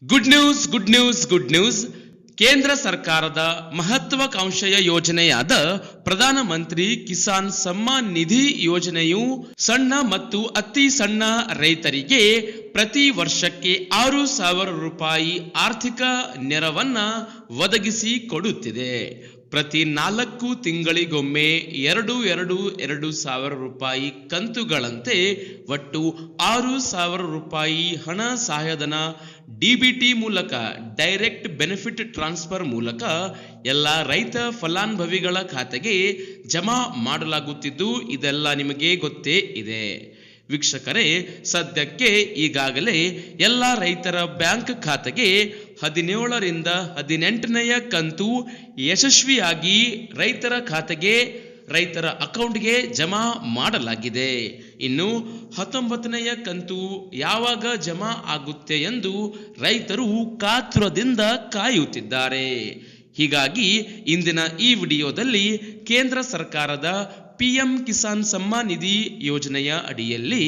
Good news ಕೇಂದ್ರ ಸರ್ಕಾರದ ಮಹತ್ವಾಕಾಂಕ್ಷೆಯ ಯೋಜನೆಯಾದ ಪ್ರಧಾನಮಂತ್ರಿ ಕಿಸಾನ್ ಸಮ್ಮಾನ್ ನಿಧಿ ಯೋಜನೆಯು ಸಣ್ಣ ಮತ್ತು ಅತಿ ಸಣ್ಣ ರೈತರಿಗೆ ಪ್ರತಿ ವರ್ಷಕ್ಕೆ 6,000 ರೂಪಾಯಿ ಆರ್ಥಿಕ ನೆರವನ್ನ ಒದಗಿಸಿ ಕೊಡುತ್ತಿದೆ. ಪ್ರತಿ 4 ತಿಂಗಳಿಗೊಮ್ಮೆ 2,2,2,000 ರೂಪಾಯಿ ಕಂತುಗಳಂತೆ ಒಟ್ಟು 6,000 ರೂಪಾಯಿ ಹಣ ಸಹಾಯಧನ ಡಿಬಿಟಿ ಮೂಲಕ ಡೈರೆಕ್ಟ್ ಬೆನಿಫಿಟ್ ಟ್ರಾನ್ಸ್ಫರ್ ಮೂಲಕ ಎಲ್ಲ ರೈತ ಫಲಾನುಭವಿಗಳ ಖಾತೆಗೆ ಜಮಾ ಮಾಡಲಾಗುತ್ತಿದ್ದು ಇದೆಲ್ಲ ನಿಮಗೆ ಗೊತ್ತೇ ಇದೆ. ವೀಕ್ಷಕರೇ, ಸದ್ಯಕ್ಕೆ ಈಗಾಗಲೇ ಎಲ್ಲ ರೈತರ ಬ್ಯಾಂಕ್ ಖಾತೆಗೆ 17ರಿಂದ 18ನೆಯ ಕಂತು ಯಶಸ್ವಿಯಾಗಿ ರೈತರ ಖಾತೆಗೆ ರೈತರ ಅಕೌಂಟ್ಗೆ ಜಮಾ ಮಾಡಲಾಗಿದೆ. ಇನ್ನು 19ನೆಯ ಕಂತು ಯಾವಾಗ ಜಮಾ ಆಗುತ್ತೆ ಎಂದು ರೈತರು ಕಾತುರದಿಂದ ಕಾಯುತ್ತಿದ್ದಾರೆ. ಹೀಗಾಗಿ ಇಂದಿನ ಈ ವಿಡಿಯೋದಲ್ಲಿ ಕೇಂದ್ರ ಸರ್ಕಾರದ PM ಕಿಸಾನ್ ಸಮ್ಮಾನ್ ನಿಧಿ ಯೋಜನೆಯ ಅಡಿಯಲ್ಲಿ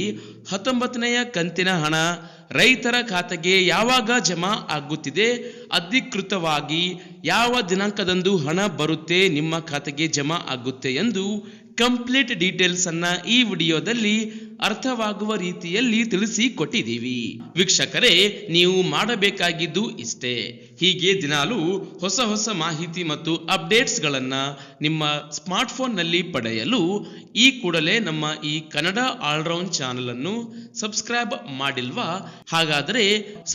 19ನೆಯ ಕಂತಿನ ಹಣ ರೈತರ ಖಾತೆಗೆ ಯಾವಾಗ ಜಮಾ ಆಗುತ್ತಿದೆ, ಅಧಿಕೃತವಾಗಿ ಯಾವ ದಿನಾಂಕದಂದು ಹಣ ಬರುತ್ತೆ ನಿಮ್ಮ ಖಾತೆಗೆ ಜಮಾ ಆಗುತ್ತೆ ಎಂದು ಕಂಪ್ಲೀಟ್ ಡೀಟೇಲ್ಸ್ ಅನ್ನ ಈ ವಿಡಿಯೋದಲ್ಲಿ ಅರ್ಥವಾಗುವ ರೀತಿಯಲ್ಲಿ ತಿಳಿಸಿಕೊಟ್ಟಿದ್ದೀವಿ. ವೀಕ್ಷಕರೇ, ನೀವು ಮಾಡಬೇಕಾಗಿದ್ದು ಇಷ್ಟೇ. ಹೀಗೆ ದಿನಾಲೂ ಹೊಸ ಮಾಹಿತಿ ಮತ್ತು ಅಪ್ಡೇಟ್ಸ್ ಗಳನ್ನ ನಿಮ್ಮ ಸ್ಮಾರ್ಟ್ಫೋನ್ ನಲ್ಲಿ ಪಡೆಯಲು ಈ ಕೂಡಲೇ ನಮ್ಮ ಈ ಕನ್ನಡ ಆಲ್ರೌಂಡ್ ಚಾನೆಲ್ ಅನ್ನು ಸಬ್ಸ್ಕ್ರೈಬ್ ಮಾಡಿಲ್ವಾ? ಹಾಗಾದರೆ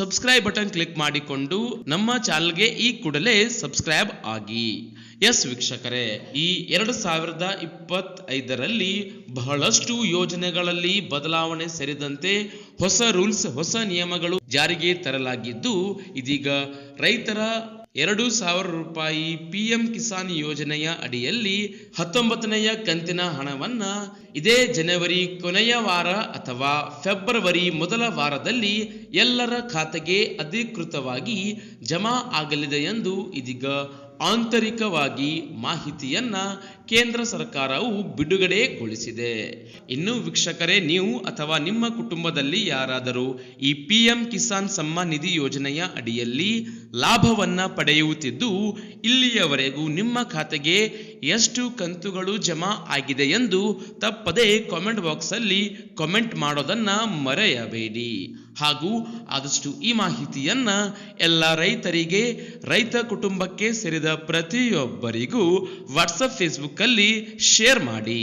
ಸಬ್ಸ್ಕ್ರೈಬ್ ಬಟನ್ ಕ್ಲಿಕ್ ಮಾಡಿಕೊಂಡು ನಮ್ಮ ಚಾನೆಲ್ಗೆ ಈ ಕೂಡಲೇ ಸಬ್ಸ್ಕ್ರೈಬ್ ಆಗಿ. ಎಸ್ ವೀಕ್ಷಕರೇ, ಈ 2025ರಲ್ಲಿ ಬಹಳಷ್ಟು ಯೋಜನೆಗಳಲ್ಲಿ ಬದಲಾವಣೆ ಸೇರಿದಂತೆ ಹೊಸ ರೂಲ್ಸ್, ಹೊಸ ನಿಯಮಗಳು ಜಾರಿಗೆ ತರಲಾಗಿದ್ದು ಇದೀಗ ರೈತರ 2,000 ರೂಪಾಯಿ PM ಕಿಸಾನ್ ಯೋಜನೆಯ ಅಡಿಯಲ್ಲಿ 19ನೆಯ ಕಂತಿನ ಹಣವನ್ನ ಇದೇ ಜನವರಿ ಕೊನೆಯ ವಾರ ಅಥವಾ ಫೆಬ್ರವರಿ ಮೊದಲ ವಾರದಲ್ಲಿ ಎಲ್ಲರ ಖಾತೆಗೆ ಅಧಿಕೃತವಾಗಿ ಜಮಾ ಆಗಲಿದೆ ಎಂದು ಇದೀಗ ಆಂತರಿಕವಾಗಿ ಮಾಹಿತಿಯನ್ನ ಕೇಂದ್ರ ಸರ್ಕಾರವು ಬಿಡುಗಡೆಗೊಳಿಸಿದೆ. ಇನ್ನು ವೀಕ್ಷಕರೇ, ನೀವು ಅಥವಾ ನಿಮ್ಮ ಕುಟುಂಬದಲ್ಲಿ ಯಾರಾದರೂ ಈ PM ಕಿಸಾನ್ ಸಮ್ಮಾನ್ ನಿಧಿ ಯೋಜನೆಯ ಅಡಿಯಲ್ಲಿ ಲಾಭವನ್ನ ಪಡೆಯುತ್ತಿದ್ದು ಇಲ್ಲಿಯವರೆಗೂ ನಿಮ್ಮ ಖಾತೆಗೆ ಎಷ್ಟು ಕಂತುಗಳು ಜಮಾ ಆಗಿದೆ ಎಂದು ತಪ್ಪದೆ ಕಾಮೆಂಟ್ ಬಾಕ್ಸ್ ಅಲ್ಲಿ ಕಾಮೆಂಟ್ ಮಾಡೋದನ್ನ ಮರೆಯಬೇಡಿ. ಹಾಗೂ ಆದಷ್ಟು ಈ ಮಾಹಿತಿಯನ್ನ ಎಲ್ಲ ರೈತರಿಗೆ, ರೈತ ಕುಟುಂಬಕ್ಕೆ ಸೇರಿದ ಪ್ರತಿಯೊಬ್ಬರಿಗೂ ವಾಟ್ಸಪ್, ಫೇಸ್ಬುಕ್ ಅಲ್ಲಿ ಶೇರ್ ಮಾಡಿ.